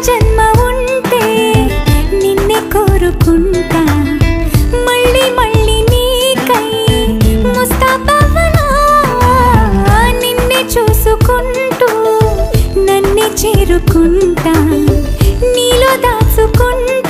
జన్మ ఉంటే నిన్నే కోరుకుంటా మళ్ళీ మళ్ళీ నీకై ముస్తాబవ్వనా నిన్నే చూసుకుంటూ నన్నే చేరుకుంటా నీలో దాచుకుంటా